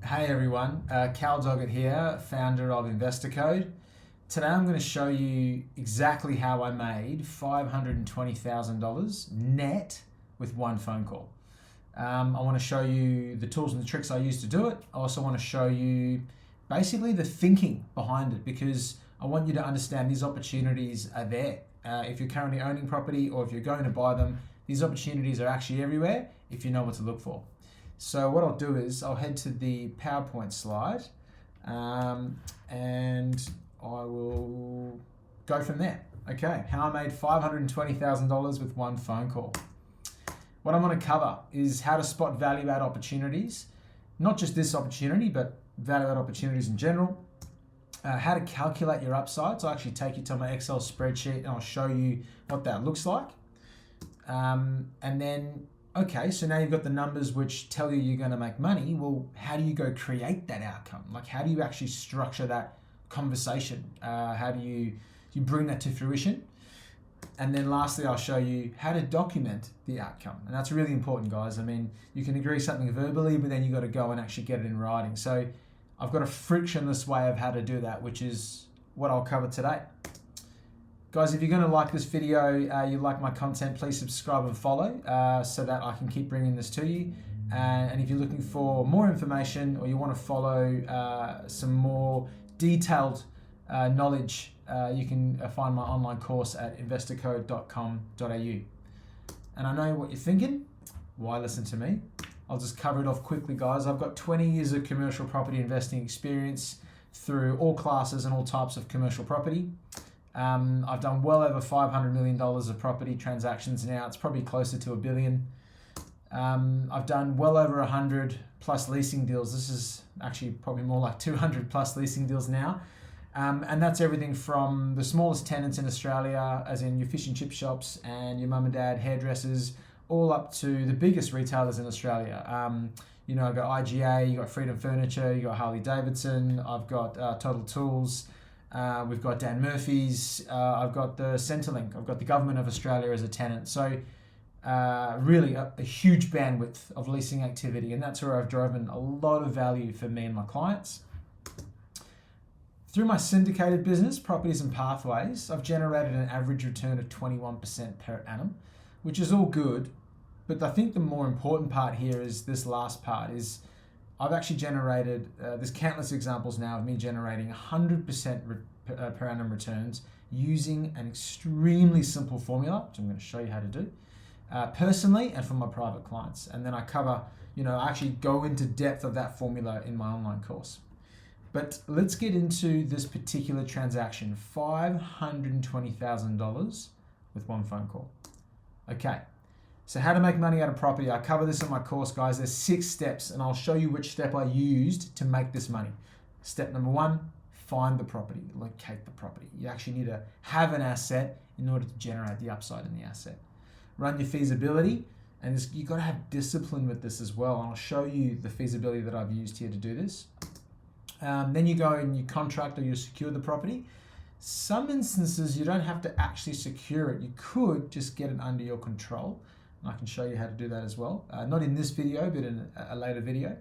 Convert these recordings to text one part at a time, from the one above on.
Hey everyone, Cal Doggett here, founder of Investor Code. Today I'm going to show you exactly how I made $520,000 net with one phone call. I want to show you the tools and the tricks I use to do it. I also want to show you basically the thinking behind it, because I want you to understand these opportunities are there. If you're currently owning property or if you're going to buy them, these opportunities are actually everywhere if you know what to look for. So what I'll do is I'll head to the PowerPoint slide and I will go from there. Okay, how I made $520,000 with one phone call. What I'm going to cover is how to spot value add opportunities, not just this opportunity, but value add opportunities in general. How to calculate your upside. So I'll actually take you to my Excel spreadsheet and I'll show you what that looks like. And then okay, so now you've got the numbers which tell you you're going to make money. Well, how do you go create that outcome? Like, how do you actually structure that conversation? How do you bring that to fruition? And then lastly, I'll show you how to document the outcome. And that's really important, guys. I mean, you can agree something verbally, but then you've got to go and actually get it in writing. So I've got a frictionless way of how to do that, which is what I'll cover today. Guys, if you're going to like this video, you like my content, please subscribe and follow so that I can keep bringing this to you. And if you're looking for more information or you want to follow some more detailed knowledge, you can find my online course at investorcode.com.au. And I know what you're thinking. Why listen to me? I'll just cover it off quickly, guys. I've got 20 years of commercial property investing experience through all classes and all types of commercial property. I've done well over $500 million of property transactions now. It's probably closer to $1 billion. I've done well over 100 plus leasing deals. This is actually probably more like 200 plus leasing deals now. And that's everything from the smallest tenants in Australia, as in your fish and chip shops and your mum and dad hairdressers, all up to the biggest retailers in Australia. You know, I've got IGA, you've got Freedom Furniture, you've got Harley Davidson, I've got Total Tools, we've got Dan Murphy's, I've got the Centrelink, I've got the Government of Australia as a tenant. So really a huge bandwidth of leasing activity, and that's where I've driven a lot of value for me and my clients. Through my syndicated business, Properties and Pathways, I've generated an average return of 21% per annum, which is all good. But I think the more important part here is this last part is I've actually generated, there's countless examples now of me generating 100% per annum returns using an extremely simple formula, which I'm going to show you how to do, personally and for my private clients. And then I cover, I actually go into depth of that formula in my online course. But let's get into this particular transaction, $520,000 with one phone call. Okay. So how to make money out of property. I cover this in my course, guys. There's 6 steps, and I'll show you which step I used to make this money. Step number 1, find the property, locate the property. You actually need to have an asset in order to generate the upside in the asset. Run your feasibility, and you've got to have discipline with this as well. And I'll show you the feasibility that I've used here to do this. Then you go and you contract or you secure the property. Some instances you don't have to actually secure it. You could just get it under your control. And I can show you how to do that as well. Not in this video, but in a later video.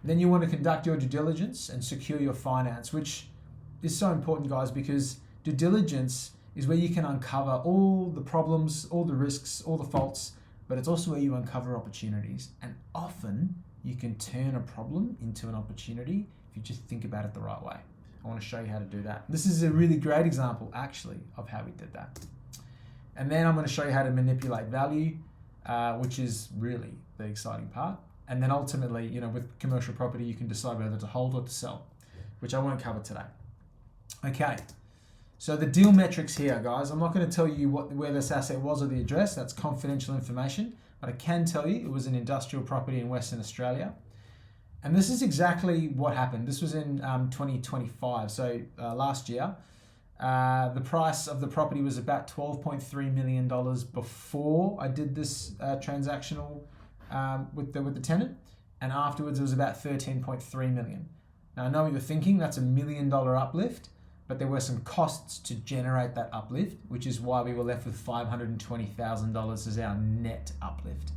Then you want to conduct your due diligence and secure your finance, which is so important, guys, because due diligence is where you can uncover all the problems, all the risks, all the faults, but it's also where you uncover opportunities. And often you can turn a problem into an opportunity if you just think about it the right way. I want to show you how to do that. This is a really great example, actually, of how we did that. And then I'm going to show you how to manipulate value, which is really the exciting part. And then ultimately, with commercial property, you can decide whether to hold or to sell, which I won't cover today. Okay, so the deal metrics here, guys. I'm not going to tell you where this asset was or the address. That's confidential information. But I can tell you it was an industrial property in Western Australia. And this is exactly what happened. This was in 2025, so last year. The price of the property was about $12.3 million before I did this transactional with the tenant, and afterwards it was about $13.3 million. Now I know what you're thinking, that's $1 million uplift, but there were some costs to generate that uplift, which is why we were left with $520,000 as our net uplift.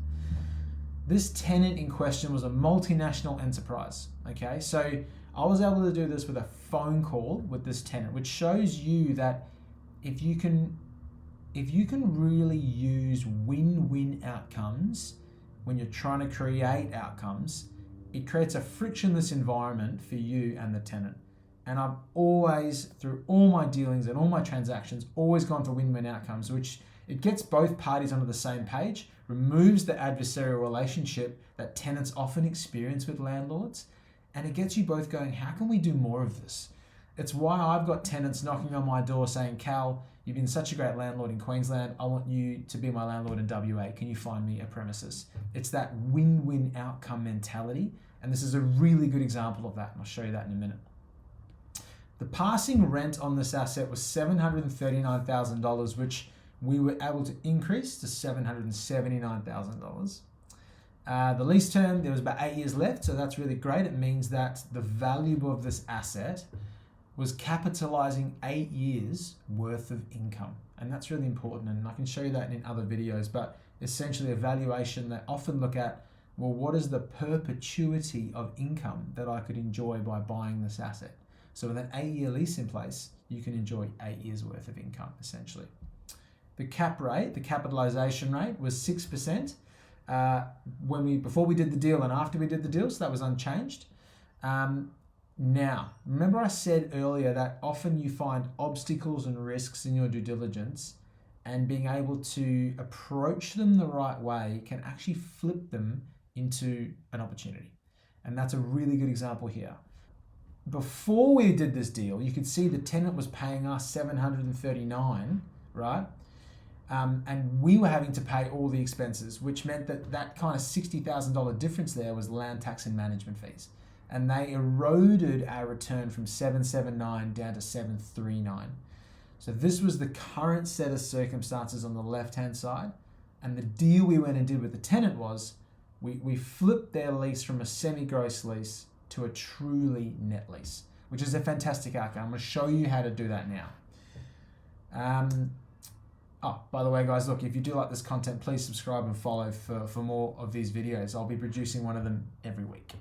This tenant in question was a multinational enterprise, okay? So I was able to do this with a phone call with this tenant, which shows you that if you can really use win-win outcomes when you're trying to create outcomes, it creates a frictionless environment for you and the tenant. And I've always, through all my dealings and all my transactions, always gone for win-win outcomes, which it gets both parties onto the same page, removes the adversarial relationship that tenants often experience with landlords, and it gets you both going, how can we do more of this? It's why I've got tenants knocking on my door saying, Cal, you've been such a great landlord in Queensland. I want you to be my landlord in WA. Can you find me a premises? It's that win-win outcome mentality. And this is a really good example of that. And I'll show you that in a minute. The passing rent on this asset was $739,000, which we were able to increase to $779,000. The lease term, there was about 8 years left, so that's really great. It means that the value of this asset was capitalizing 8 years worth of income. And that's really important, and I can show you that in other videos, but essentially a valuation that often look at, well, what is the perpetuity of income that I could enjoy by buying this asset? So with an 8-year lease in place, you can enjoy 8 years worth of income, essentially. The cap rate, the capitalization rate, was 6%. Before we did the deal and after we did the deal, so that was unchanged. Now, remember I said earlier that often you find obstacles and risks in your due diligence, and being able to approach them the right way can actually flip them into an opportunity. And that's a really good example here. Before we did this deal, you could see the tenant was paying us $739, right? And we were having to pay all the expenses, which meant that kind of $60,000 difference there was land tax and management fees. And they eroded our return from 779 down to 739. So this was the current set of circumstances on the left-hand side. And the deal we went and did with the tenant was we flipped their lease from a semi-gross lease to a truly net lease, which is a fantastic outcome. I'm going to show you how to do that now. By the way, guys, look, if you do like this content, please subscribe and follow for more of these videos. I'll be producing one of them every week.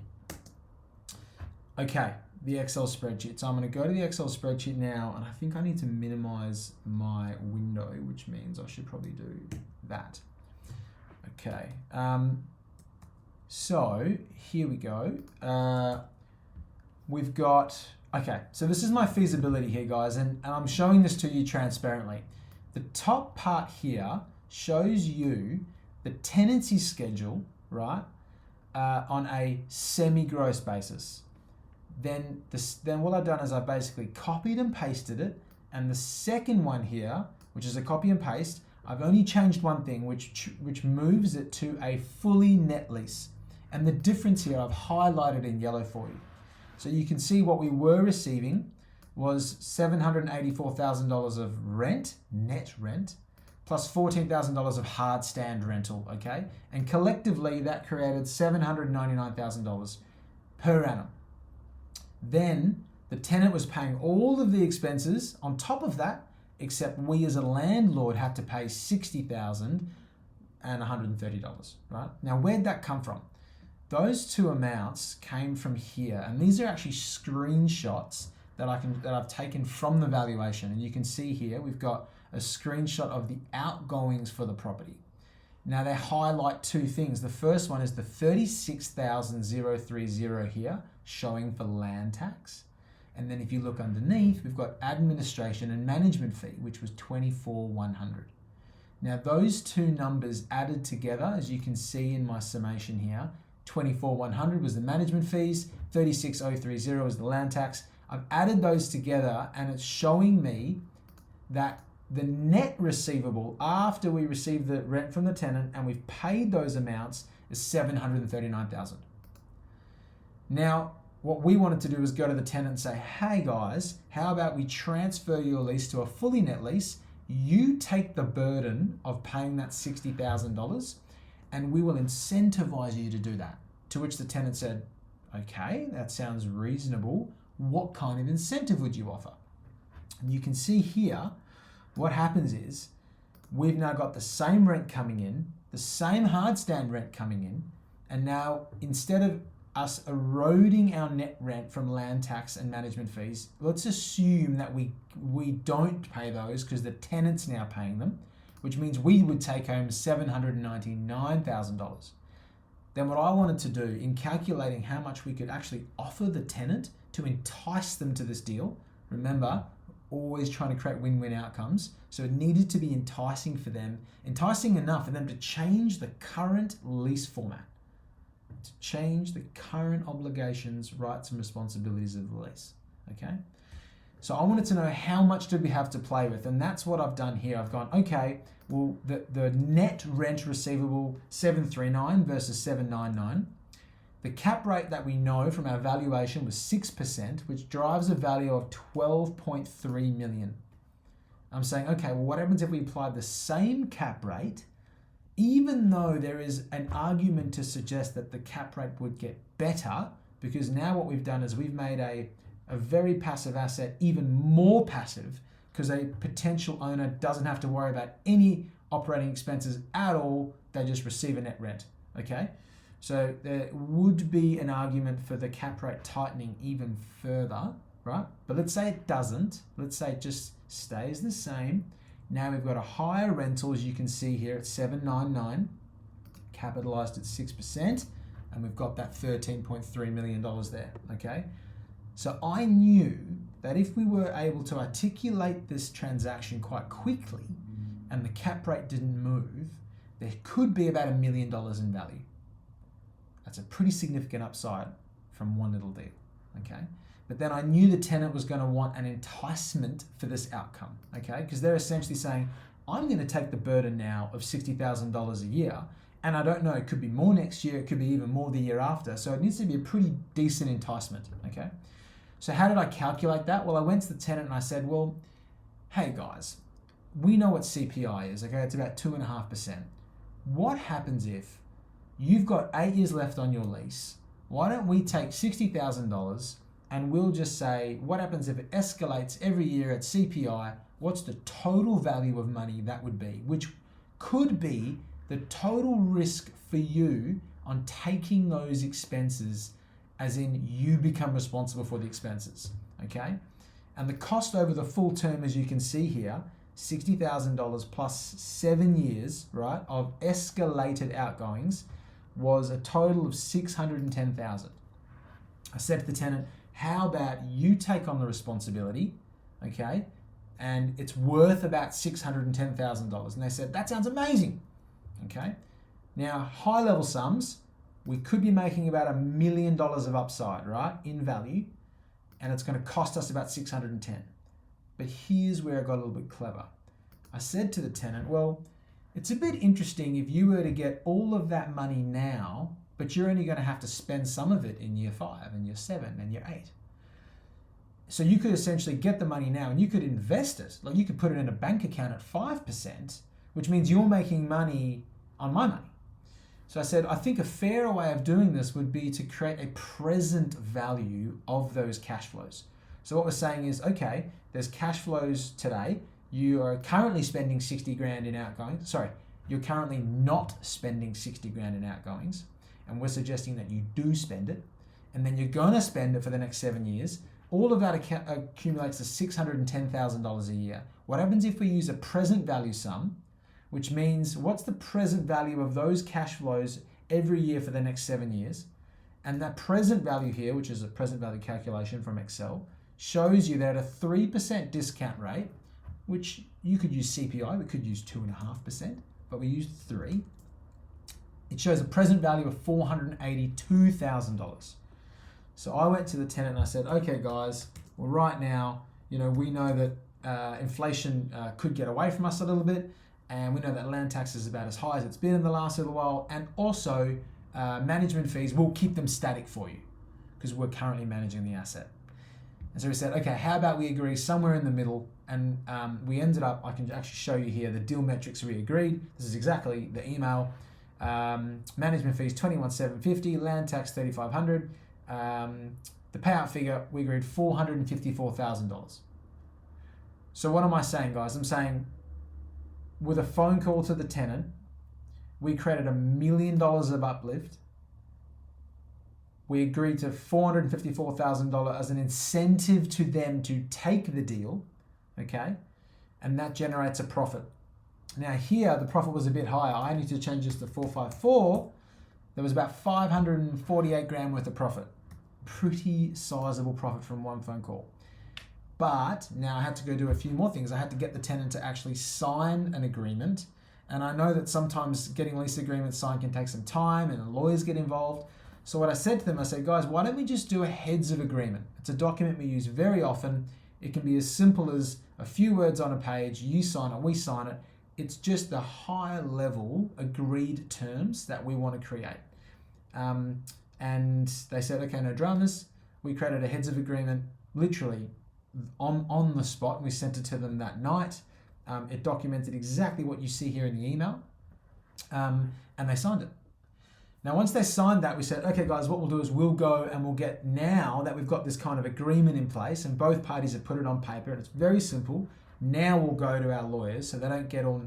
Okay, the Excel spreadsheet. So I'm going to go to the Excel spreadsheet now, and I think I need to minimize my window, which means I should probably do that. Okay, so here we go. We've got, okay, so this is my feasibility here, guys, and I'm showing this to you transparently. The top part here shows you the tenancy schedule, right, on a semi-gross basis. Then what I've done is I've basically copied and pasted it, and the second one here, which is a copy and paste, I've only changed one thing, which moves it to a fully net lease. And the difference here I've highlighted in yellow for you. So you can see what we were receiving was $784,000 of rent, net rent, plus $14,000 of hard stand rental, okay? And collectively that created $799,000 per annum. Then the tenant was paying all of the expenses on top of that, except we as a landlord had to pay $60,000 and $130, right? Now, where'd that come from? Those two amounts came from here, and these are actually screenshots that I've taken from the valuation. And you can see here, we've got a screenshot of the outgoings for the property. Now they highlight two things. The first one is the $36,030 here, showing for land tax. And then if you look underneath, we've got administration and management fee, which was $24,100. Now those two numbers added together, as you can see in my summation here, $24,100 was the management fees, $36,030 was the land tax. I've added those together, and it's showing me that the net receivable after we received the rent from the tenant and we've paid those amounts is $739,000. Now, what we wanted to do was go to the tenant and say, hey guys, how about we transfer your lease to a fully net lease? You take the burden of paying that $60,000 and we will incentivize you to do that. To which the tenant said, okay, that sounds reasonable. What kind of incentive would you offer? And you can see here, what happens is we've now got the same rent coming in, the same hard stand rent coming in, And now, instead of us eroding our net rent from land tax and management fees, let's assume that we don't pay those because the tenant's now paying them, which means we would take home $799,000. Then what I wanted to do in calculating how much we could actually offer the tenant to entice them to this deal, remember, always trying to create win-win outcomes. So it needed to be enticing for them, enticing enough for them to change the current lease format, to change the current obligations, rights, and responsibilities of the lease. Okay. So I wanted to know how much did we have to play with, and that's what I've done here. I've gone, okay, well, the net rent receivable 739 versus 799. The cap rate that we know from our valuation was 6%, which drives a value of 12.3 million. I'm saying, okay, well, what happens if we apply the same cap rate, even though there is an argument to suggest that the cap rate would get better, because now what we've done is we've made a very passive asset even more passive, because a potential owner doesn't have to worry about any operating expenses at all. They just receive a net rent. Okay, so there would be an argument for the cap rate tightening even further, right? But let's say it doesn't. Let's say it just stays the same. Now we've got a higher rental, as you can see here, at 799, capitalized at 6%, and we've got that $13.3 million there. Okay. So I knew that if we were able to articulate this transaction quite quickly and the cap rate didn't move, there could be about $1 million in value. That's a pretty significant upside from one little deal, okay? But then I knew the tenant was going to want an enticement for this outcome, okay? Because they're essentially saying, I'm going to take the burden now of $60,000 a year, and I don't know, it could be more next year, it could be even more the year after, so it needs to be a pretty decent enticement, okay? So how did I calculate that? Well, I went to the tenant and I said, well, hey guys, we know what CPI is, okay? It's about 2.5%. What happens if you've got 8 years left on your lease? Why don't we take $60,000 and we'll just say, what happens if it escalates every year at CPI? What's the total value of money that would be? Which could be the total risk for you on taking those expenses, as in you become responsible for the expenses, okay? And the cost over the full term, as you can see here, $60,000 plus 7 years, right, of escalated outgoings was a total of $610,000. I said to the tenant, how about you take on the responsibility, okay? And it's worth about $610,000. And they said, that sounds amazing, okay? Now, high level sums, we could be making about $1 million of upside, right, in value, and it's going to cost us about 610. But here's where I got a little bit clever. I said to the tenant, well, it's a bit interesting if you were to get all of that money now, but you're only going to have to spend some of it in year 5 and year 7 and year 8. So you could essentially get the money now and you could invest it. Like you could put it in a bank account at 5%, which means you're making money on my money. So I said, I think a fairer way of doing this would be to create a present value of those cash flows. So what we're saying is, okay, there's cash flows today. You are currently spending 60 grand in outgoings. Sorry, you're currently not spending 60 grand in outgoings. And we're suggesting that you do spend it. And then you're going to spend it for the next 7 years. All of that accumulates to $610,000 a year. What happens if we use a present value sum, which means what's the present value of those cash flows every year for the next 7 years? And that present value here, which is a present value calculation from Excel, shows you that a 3% discount rate, which you could use CPI, we could use 2.5%, but we used 3. It shows a present value of $482,000. So I went to the tenant and I said, okay guys, well right now, we know that inflation could get away from us a little bit, and we know that land tax is about as high as it's been in the last little while, and also management fees, we'll keep them static for you because we're currently managing the asset. And so we said, okay, how about we agree somewhere in the middle? And we ended up, I can actually show you here the deal metrics we agreed. This is exactly the email. Management fees, $21,750, land tax, $3,500. The payout figure, we agreed $454,000. So what am I saying, guys? I'm saying with a phone call to the tenant, we created $1 million of uplift We agreed to $454,000 as an incentive to them to take the deal, okay? And that generates a profit. Now here, the profit was a bit higher. I need to change this to 454. There was about 548 grand worth of profit. Pretty sizable profit from one phone call. But now I had to go do a few more things. I had to get the tenant to actually sign an agreement. And I know that sometimes getting lease agreements signed can take some time and the lawyers get involved. So what I said to them, I said, guys, why don't we just do a heads of agreement? It's a document we use very often. It can be as simple as a few words on a page. You sign it, we sign it. It's just the high level agreed terms that we want to create. And they said, okay, no dramas. We created a heads of agreement literally on the spot. We sent it to them that night. It documented exactly what you see here in the email. And they signed it. Now, once they signed that, we said, okay, guys, what we'll do is we'll go and we'll get, now that we've got this kind of agreement in place and both parties have put it on paper and it's very simple, now we'll go to our lawyers so they don't get all,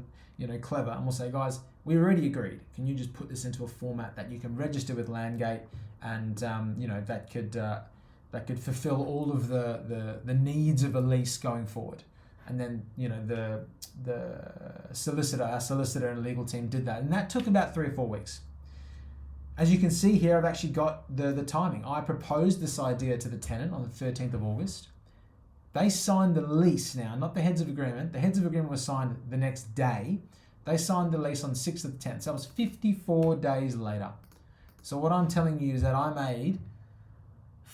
clever, and we'll say, guys, we already agreed. Can you just put this into a format that you can register with Landgate and, that could fulfill all of the needs of a lease going forward. And then, our solicitor and legal team did that. And that took about 3 or 4 weeks. As you can see here, I've actually got the timing. I proposed this idea to the tenant on the 13th of August. They signed the lease now, not the heads of agreement. The heads of agreement was signed the next day. They signed the lease on 6th of the 10th. So that was 54 days later. So what I'm telling you is that I made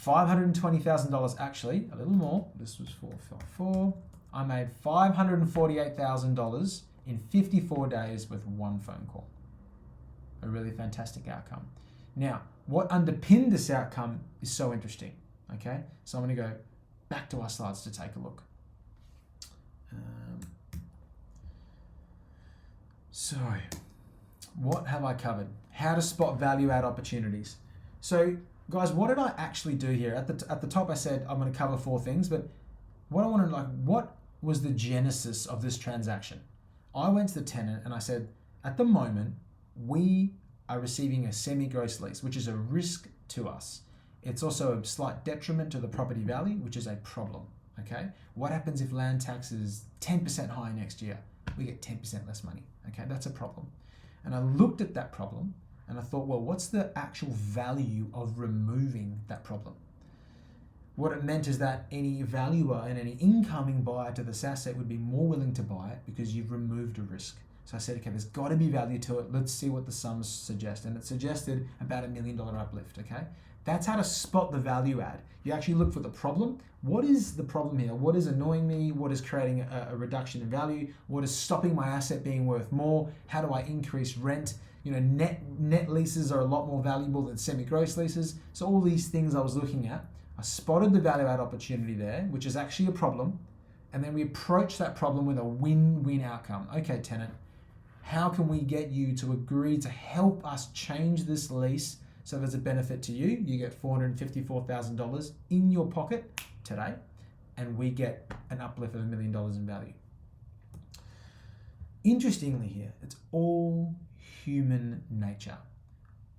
$520,000, actually, a little more. This was 454. I made $548,000 in 54 days with one phone call. A really fantastic outcome. Now, what underpinned this outcome is so interesting, okay? So I'm going to go back to our slides to take a look. So, what have I covered? How to spot value add opportunities. So, guys, what did I actually do here? At the top, I said I'm going to cover 4 things, but what was the genesis of this transaction? I went to the tenant and I said, at the moment, we are receiving a semi-gross lease, which is a risk to us. It's also a slight detriment to the property value, which is a problem, okay? What happens if land tax is 10% higher next year? We get 10% less money, okay? That's a problem. And I looked at that problem and I thought, well, what's the actual value of removing that problem? What it meant is that any valuer and any incoming buyer to this asset would be more willing to buy it because you've removed a risk. So I said, okay, there's got to be value to it. Let's see what the sums suggest. And it suggested about $1 million uplift, okay? That's how to spot the value add. You actually look for the problem. What is the problem here? What is annoying me? What is creating a reduction in value? What is stopping my asset being worth more? How do I increase rent? Net leases are a lot more valuable than semi-gross leases. So all these things I was looking at, I spotted the value add opportunity there, which is actually a problem. And then we approach that problem with a win-win outcome. Okay, tenant, how can we get you to agree to help us change this lease so there's a benefit to you? You get $454,000 in your pocket today, and we get an uplift of $1 million in value. Interestingly here, it's all human nature.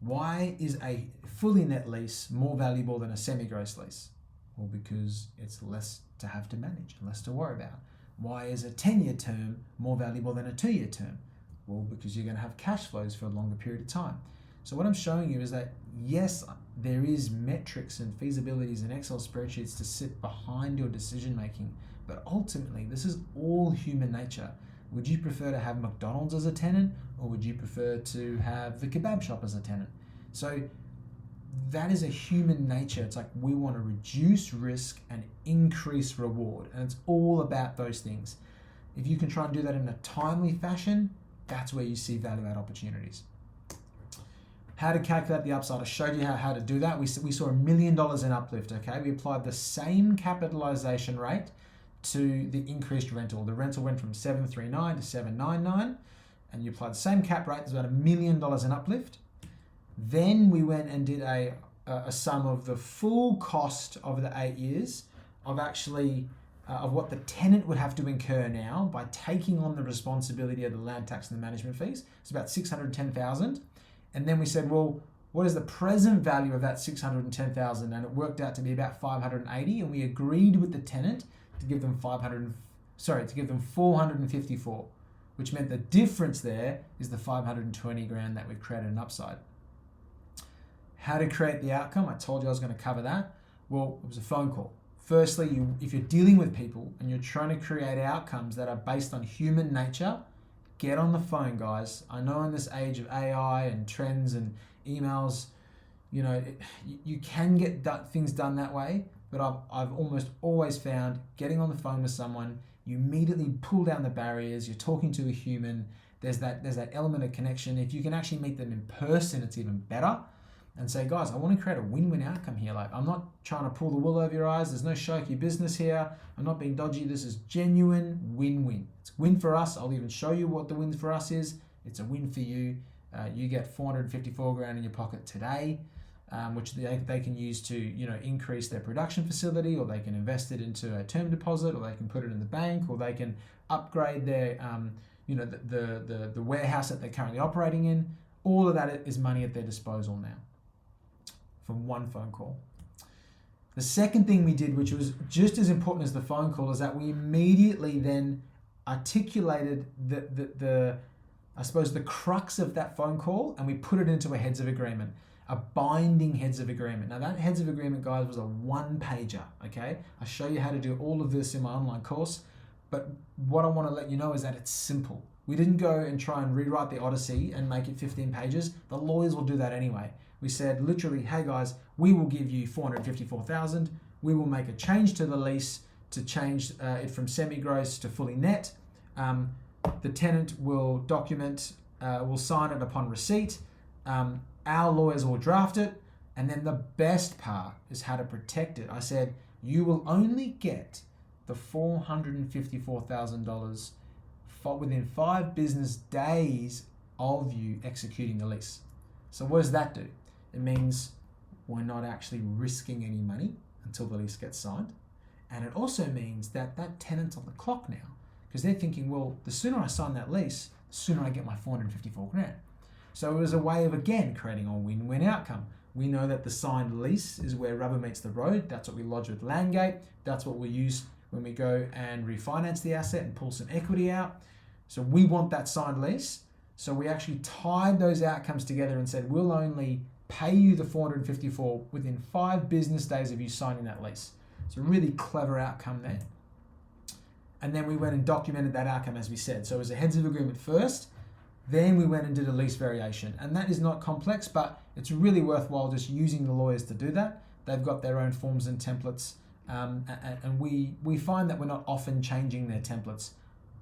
Why is a fully net lease more valuable than a semi-gross lease? Well, because it's less to have to manage, less to worry about. Why is a 10-year term more valuable than a 2-year term? Well, because you're going to have cash flows for a longer period of time. So what I'm showing you is that, yes, there is metrics and feasibilities and Excel spreadsheets to sit behind your decision making, but ultimately this is all human nature. Would you prefer to have McDonald's as a tenant, or would you prefer to have the kebab shop as a tenant? So that is a human nature. It's like we want to reduce risk and increase reward, and it's all about those things. If you can try and do that in a timely fashion, that's where you see value add opportunities. How to calculate the upside. I showed you how to do that. We saw $1 million in uplift, okay? We applied the same capitalization rate to the increased rental. The rental went from $739 to $799, and you applied the same cap rate. There's about $1 million in uplift. Then we went and did a sum of the full cost of the 8 years of actually of what the tenant would have to incur now by taking on the responsibility of the land tax and the management fees. It's about $610,000. And then we said, well, what is the present value of that 610,000? And it worked out to be about 580, and we agreed with the tenant to give them 454, which meant the difference there is the 520 grand that we've created an upside. How to create the outcome? I told you I was going to cover that. Well, it was a phone call. Firstly, if you're dealing with people and you're trying to create outcomes that are based on human nature, get on the phone, guys. I know in this age of AI and trends and emails, you can get things done that way, but I've almost always found getting on the phone with someone, you immediately pull down the barriers, you're talking to a human, there's that element of connection. If you can actually meet them in person, it's even better. And say, guys, I want to create a win-win outcome here. Like, I'm not trying to pull the wool over your eyes. There's no shoky business here. I'm not being dodgy. This is genuine win-win. It's a win for us. I'll even show you what the win for us is. It's a win for you. You get 454 grand in your pocket today, which they can use to, increase their production facility, or they can invest it into a term deposit, or they can put it in the bank, or they can upgrade their, the warehouse that they're currently operating in. All of that is money at their disposal now, from one phone call. The second thing we did, which was just as important as the phone call, is that we immediately then articulated the crux of that phone call, and we put it into a heads of agreement, a binding heads of agreement. Now that heads of agreement, guys, was a one-pager, okay? I'll show you how to do all of this in my online course, but what I want to let you know is that it's simple. We didn't go and try and rewrite the Odyssey and make it 15 pages. The lawyers will do that anyway. We said literally, hey guys, we will give you 454,000. We will make a change to the lease to change it from semi-gross to fully net. The tenant will will sign it upon receipt. Our lawyers will draft it. And then the best part is how to protect it. I said, you will only get the $454,000 within 5 business days of you executing the lease. So what does that do? It means we're not actually risking any money until the lease gets signed. And it also means that tenant's on the clock now, because they're thinking, well, the sooner I sign that lease, the sooner I get my 454 grand. So it was a way of, again, creating a win-win outcome. We know that the signed lease is where rubber meets the road. That's what we lodge with Landgate. That's what we use when we go and refinance the asset and pull some equity out. So we want that signed lease. So we actually tied those outcomes together and said, we'll only pay you the 454 within 5 business days of you signing that lease. It's a really clever outcome there. And then we went and documented that outcome, as we said. So it was a heads of agreement first, then we went and did a lease variation. And that is not complex, but it's really worthwhile just using the lawyers to do that. They've got their own forms and templates. And we find that we're not often changing their templates.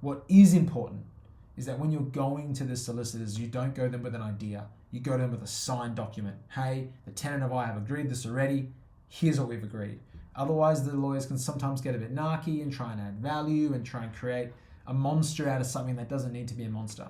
What is important is that when you're going to the solicitors, you don't go to them with an idea. You go to them with a signed document. Hey, the tenant and I have agreed this already. Here's what we've agreed. Otherwise, the lawyers can sometimes get a bit narky and try and add value and try and create a monster out of something that doesn't need to be a monster.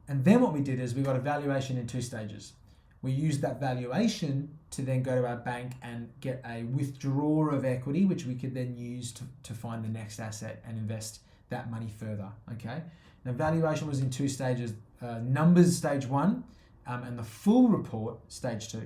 And then what we did is we got a valuation in 2 stages. We used that valuation to then go to our bank and get a withdrawal of equity, which we could then use to find the next asset and invest that money further, okay? Now, valuation was in 2 stages, numbers stage 1, and the full report stage 2.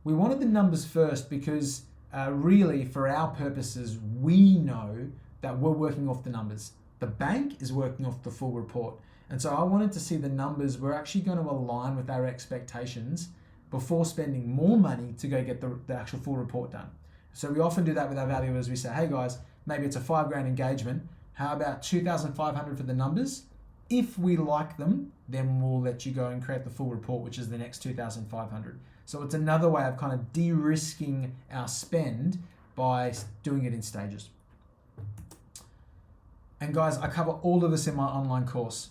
We wanted the numbers first because really for our purposes, we know that we're working off the numbers. The bank is working off the full report. And so I wanted to see the numbers were actually going to align with our expectations before spending more money to go get the actual full report done. So we often do that with our valuers. We say, hey guys, maybe it's a $5,000 engagement. How about 2,500 for the numbers? If we like them, then we'll let you go and create the full report, which is the next 2,500. So it's another way of kind of de-risking our spend by doing it in stages. And guys, I cover all of this in my online course.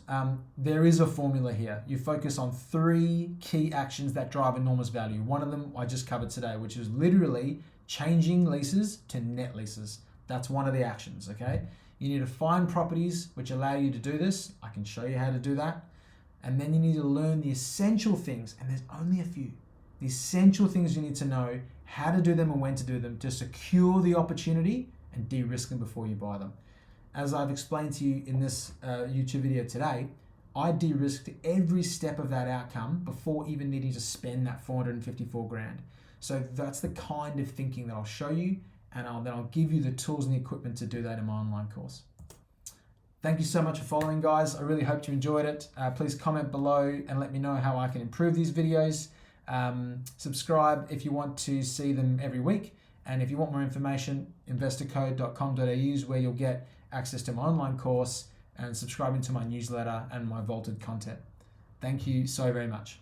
There is a formula here. You focus on 3 key actions that drive enormous value. One of them I just covered today, which is literally changing leases to net leases. That's one of the actions, okay? You need to find properties which allow you to do this. I can show you how to do that. And then you need to learn the essential things, and there's only a few. The essential things you need to know, how to do them and when to do them to secure the opportunity and de-risk them before you buy them. As I've explained to you in this YouTube video today, I de-risked every step of that outcome before even needing to spend that 454 grand. So that's the kind of thinking that I'll show you, and then I'll give you the tools and the equipment to do that in my online course. Thank you so much for following, guys. I really hope you enjoyed it. Please comment below and let me know how I can improve these videos. Subscribe if you want to see them every week. And if you want more information, investorcode.com.au is where you'll get access to my online course and subscribing to my newsletter and my vaulted content. Thank you so very much.